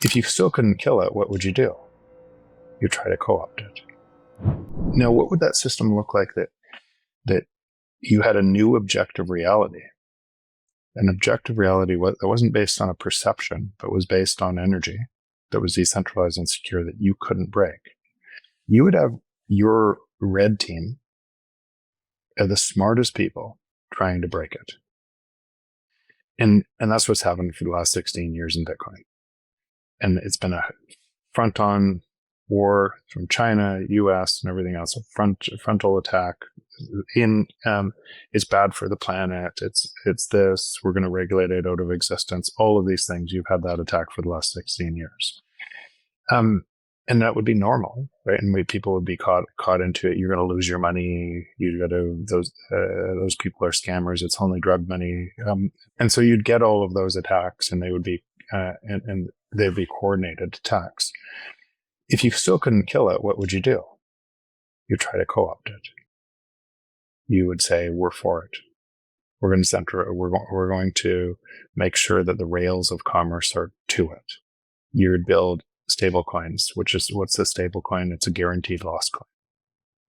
If you still couldn't kill it, what would you do? You try to co-opt it. Now, what would that system look like that you had a new objective reality? An objective reality that wasn't based on a perception, but was based on energy, that was decentralized and secure, that you couldn't break. You would have your red team are the smartest people trying to break it. And that's what's happened for the last 16 years in Bitcoin. And it's been a front-on war from China, US, and everything else. A frontal attack. It's bad for the planet. It's this. We're going to regulate it out of existence. All of these things. You've had that attack for the last 16 years. And that would be normal, right? And people would be caught into it. You're going to lose your money. You got to those people are scammers. It's only drug money, and so you'd get all of those attacks, and they would be and they'd be coordinated attacks. If you still couldn't kill it, what would you do? You try to co-opt it. You would say, "We're for it. We're going to we're going to make sure that the rails of commerce are to it." You would build stablecoins, which is what's a stablecoin? It's a guaranteed loss coin.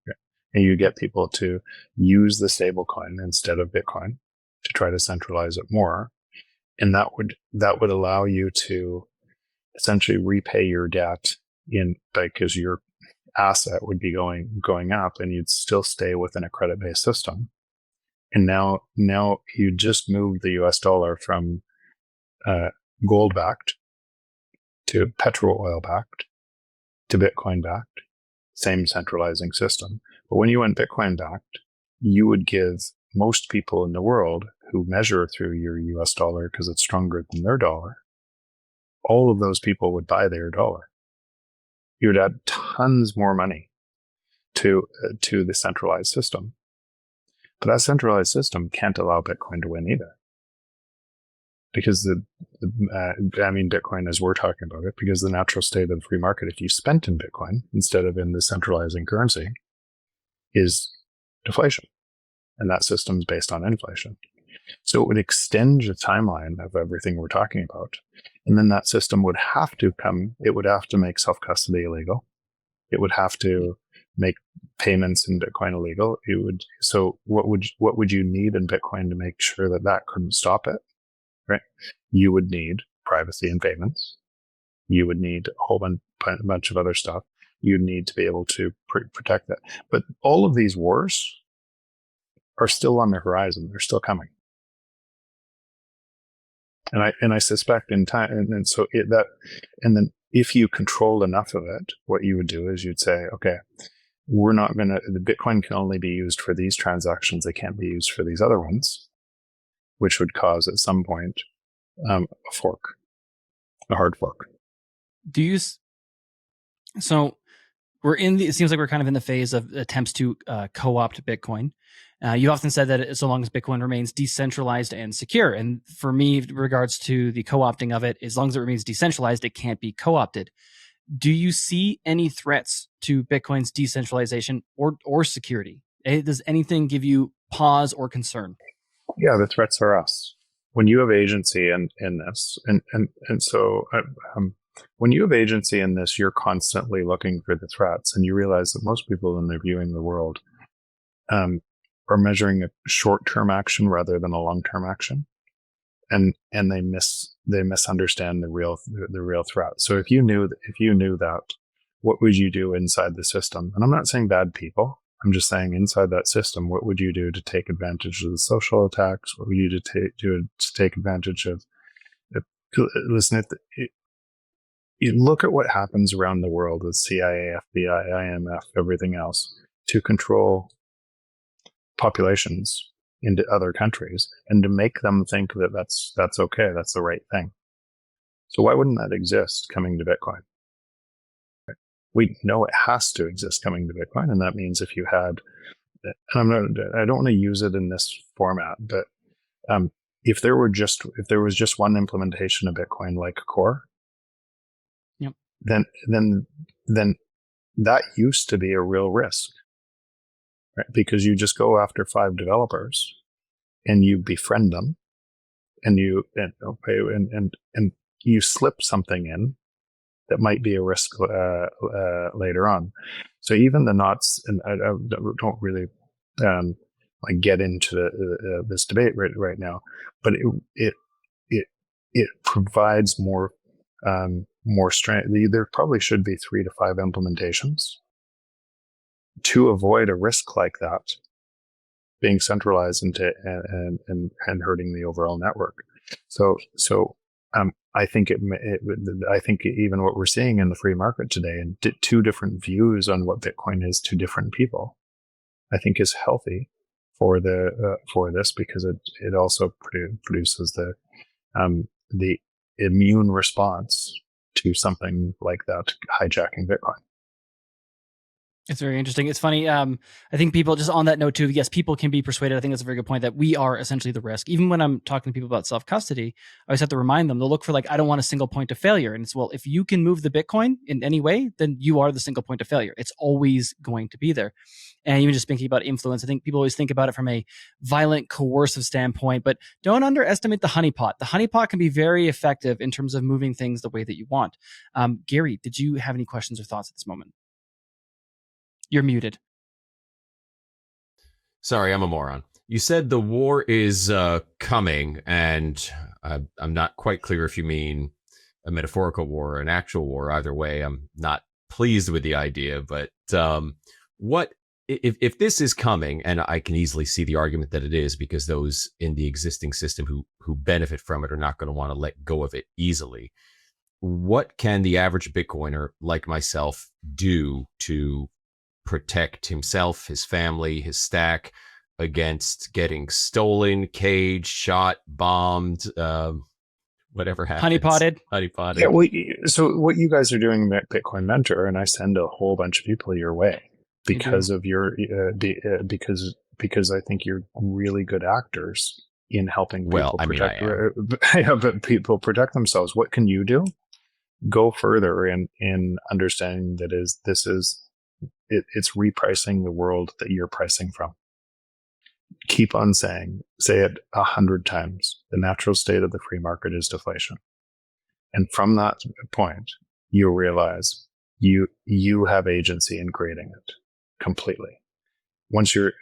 Okay. And you get people to use the stablecoin instead of Bitcoin to try to centralize it more, and that would allow you to essentially repay your debt because your asset would be going up, and you'd still stay within a credit-based system. And now you just moved the US dollar from gold-backed to petrol oil-backed to Bitcoin-backed, same centralizing system. But when you went Bitcoin-backed, you would give most people in the world who measure through your US dollar because it's stronger than their dollar, all of those people would buy their dollar. You would add tons more money to the centralized system. But that centralized system can't allow Bitcoin to win either. Because Bitcoin, as we're talking about it, because the natural state of the free market, if you spent in Bitcoin instead of in the centralizing currency, is deflation. And that system is based on inflation. So it would extend the timeline of everything we're talking about. And then that system would have to make self-custody illegal. It would have to make payments in Bitcoin illegal. So what would you need in Bitcoin to make sure that couldn't stop it? Right? You would need privacy and payments. You would need a whole bunch of other stuff. You need to be able to protect that. But all of these wars are still on the horizon. They're still coming. And I suspect in time, and then if you controlled enough of it, what you would do is you'd say, okay, the Bitcoin can only be used for these transactions. They can't be used for these other ones, which would cause at some point a hard fork. So it seems like we're kind of in the phase of attempts to co-opt Bitcoin. You often said that so long as Bitcoin remains decentralized and secure, and for me, in regards to the co-opting of it, as long as it remains decentralized, it can't be co-opted. Do you see any threats to Bitcoin's decentralization or security? Does anything give you pause or concern? Yeah, the threats are us. When you have agency in this, and so when you have agency in this, you're constantly looking for the threats, and you realize that most people, when they're viewing the world, are measuring a short-term action rather than a long-term action, and they misunderstand the real threat. So if you knew that, what would you do inside the system? And I'm not saying bad people. I'm just saying inside that system, what would you do to take advantage of the social attacks? What would you do to take advantage of? Listen, you look at what happens around the world with CIA, FBI, IMF, everything else to control populations into other countries and to make them think that that's okay, that's the right thing. So why wouldn't that exist coming to Bitcoin? We know it has to exist coming to Bitcoin, and that means if you had, and I don't want to use it in this format, but if there was just one implementation of Bitcoin like Core, yep, then that used to be a real risk, right? Because you just go after 5 developers and you befriend them, and you slip something in that might be a risk later on. So even the knots, and I don't really like get into this debate right now, but it provides more strength. There probably should be 3 to 5 implementations to avoid a risk like that being centralized into and hurting the overall network. So I think I think even what we're seeing in the free market today, and 2 different views on what Bitcoin is to different people, I think is healthy for this, because it also produces the immune response to something like that hijacking Bitcoin. It's very interesting. It's funny. I think people, just on that note too, yes, people can be persuaded. I think that's a very good point, that we are essentially the risk. Even when I'm talking to people about self-custody, I always have to remind them, they'll look for like, I don't want a single point of failure. And it's, well, if you can move the Bitcoin in any way, then you are the single point of failure. It's always going to be there. And even just thinking about influence, I think people always think about it from a violent, coercive standpoint, but don't underestimate the honeypot. The honeypot can be very effective in terms of moving things the way that you want. Gary, did you have any questions or thoughts at this moment? You're muted. Sorry, I'm a moron. You said the war is coming, and I'm not quite clear if you mean a metaphorical war or an actual war. Either way, I'm not pleased with the idea. But what if this is coming, and I can easily see the argument that it is, because those in the existing system who benefit from it are not going to want to let go of it easily. What can the average Bitcoiner like myself do to protect himself, his family, his stack against getting stolen, caged, shot, bombed, whatever happens? Honeypotted. Yeah, well, so what you guys are doing at Bitcoin Mentor, and I send a whole bunch of people your way because of your because I think you're really good actors in helping people but people protect themselves. What can you do? Go further in understanding that it's repricing the world that you're pricing from. Keep on say it 100 times. The natural state of the free market is deflation. And from that point, you realize you have agency in creating it completely. Once you're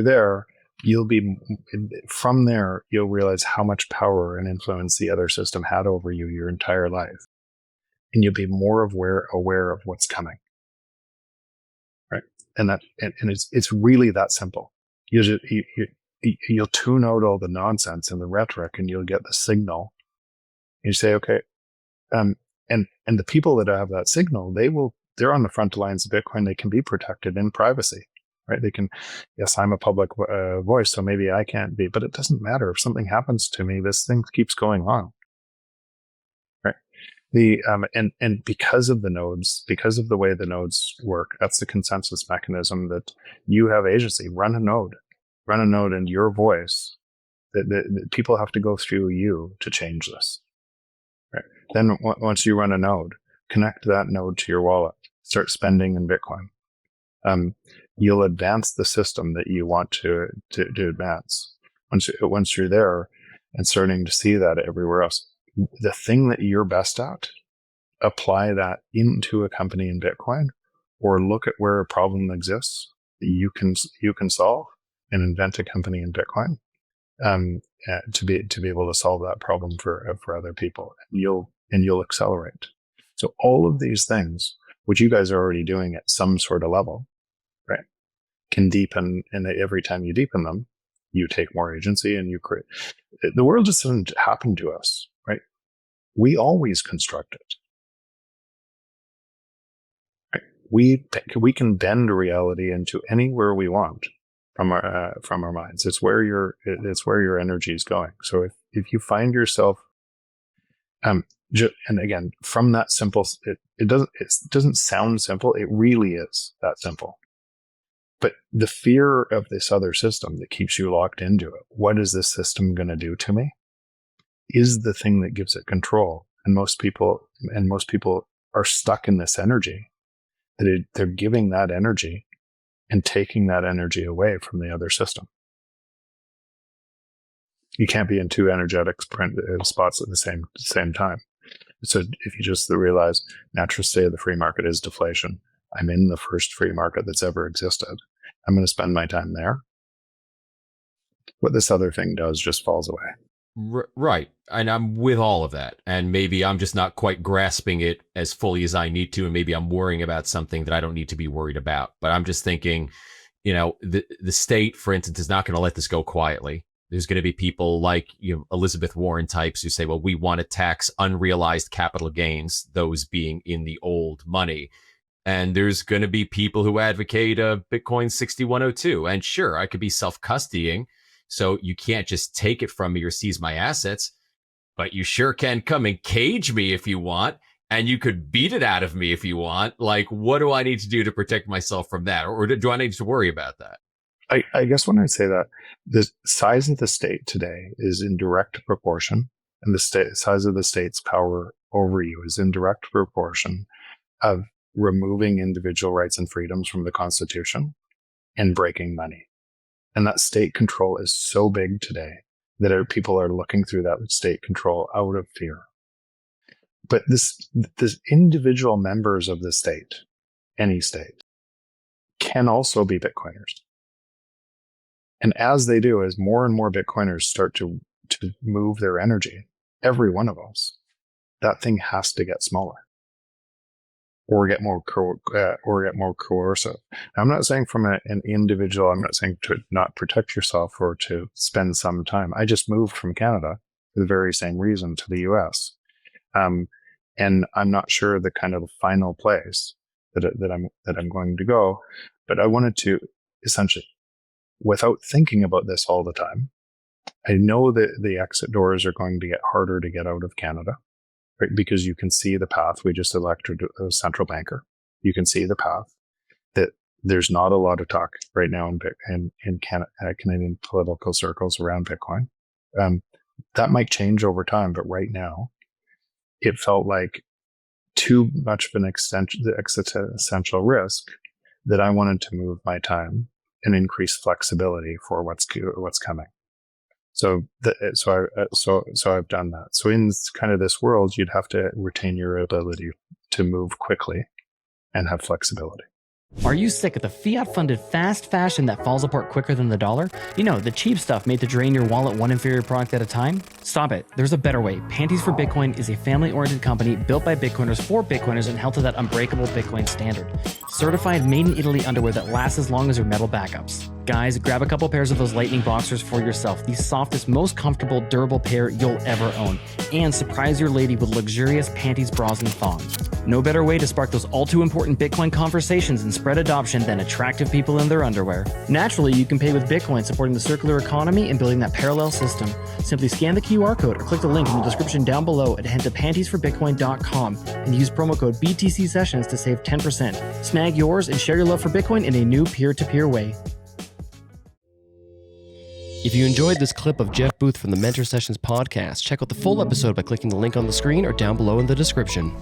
there, from there, you'll realize how much power and influence the other system had over you your entire life. And you'll be more aware of what's coming. Right. And it's really that simple. You'll tune out all the nonsense and the rhetoric, and you'll get the signal. You say, okay, and the people that have that signal, they're on the front lines of Bitcoin. They can be protected in privacy, right? They can, yes, I'm a public voice, so maybe I can't be, but it doesn't matter. If something happens to me, this thing keeps going on, right? And because of the nodes, because of the way the nodes work, that's the consensus mechanism that you have agency. Run a node, and your voice. That people have to go through you to change this. Right. Then once you run a node, connect that node to your wallet. Start spending in Bitcoin. You'll advance the system that you want to advance. Once you're there and starting to see that everywhere else, the thing that you're best at, apply that into a company in Bitcoin, or look at where a problem exists that you can solve, and invent a company in Bitcoin to be able to solve that problem for other people. And you'll accelerate. So all of these things, which you guys are already doing at some sort of level, right, can deepen. And every time you deepen them, you take more agency, and you create. The world just doesn't happen to us, right? We always construct it. Right? We can bend reality into anywhere we want from our minds. It's where your energy is going. So if you find yourself, and again, from that simple, it doesn't sound simple. It really is that simple. But the fear of this other system that keeps you locked into it, what is this system going to do to me, is the thing that gives it control. And most people are stuck in this energy. They're giving that energy and taking that energy away from the other system. You can't be in two energetic spots at the same time. So if you just realize natural state of the free market is deflation, I'm in the first free market that's ever existed, I'm going to spend my time there. What this other thing does just falls away. Right. And I'm with all of that. And maybe I'm just not quite grasping it as fully as I need to. And maybe I'm worrying about something that I don't need to be worried about. But I'm just thinking, the state, for instance, is not going to let this go quietly. There's going to be people like Elizabeth Warren types who say, well, we want to tax unrealized capital gains, those being in the old money. And there's going to be people who advocate Bitcoin 6102. And sure, I could be self-custodying. So you can't just take it from me or seize my assets, but you sure can come and cage me if you want. And you could beat it out of me if you want. Like, what do I need to do to protect myself from that? Or do I need to worry about that? I guess when I say that, the size of the state today is in direct proportion, and the size of the state's power over you is in direct proportion of removing individual rights and freedoms from the Constitution and breaking money. And that state control is so big today that people are looking through that state control out of fear. But this individual members of the state, any state, can also be Bitcoiners. And as they do, as more and more Bitcoiners start to move their energy, every one of us, that thing has to get smaller, or get more coercive. I'm not saying from an individual. I'm not saying to not protect yourself or to spend some time. I just moved from Canada for the very same reason to the U.S. And I'm not sure the kind of final place that I'm going to go, but I wanted to essentially, without thinking about this all the time, I know that the exit doors are going to get harder to get out of Canada, right? Because you can see the path. We just elected a central banker. You can see the path that there's not a lot of talk right now in Canadian political circles around Bitcoin. That might change over time, but right now, it felt like too much of an existential risk that I wanted to move my time and increase flexibility for what's coming. So I've done that. So in kind of this world, you'd have to retain your ability to move quickly and have flexibility. Are you sick of the fiat-funded fast fashion that falls apart quicker than the dollar? The cheap stuff made to drain your wallet one inferior product at a time? Stop it. There's a better way. Panties for Bitcoin is a family-oriented company built by Bitcoiners for Bitcoiners and held to that unbreakable Bitcoin standard. Certified made-in-Italy underwear that lasts as long as your metal backups. Guys, grab a couple pairs of those lightning boxers for yourself, the softest, most comfortable, durable pair you'll ever own. And surprise your lady with luxurious panties, bras, and thongs. No better way to spark those all-too-important Bitcoin conversations and spread adoption than attractive people in their underwear. Naturally, you can pay with Bitcoin, supporting the circular economy and building that parallel system. Simply scan the QR code or click the link in the description down below and head to pantiesforbitcoin.com and use promo code BTC Sessions to save 10%. Snag yours and share your love for Bitcoin in a new peer-to-peer way. If you enjoyed this clip of Jeff Booth from the Mentor Sessions podcast, check out the full episode by clicking the link on the screen or down below in the description.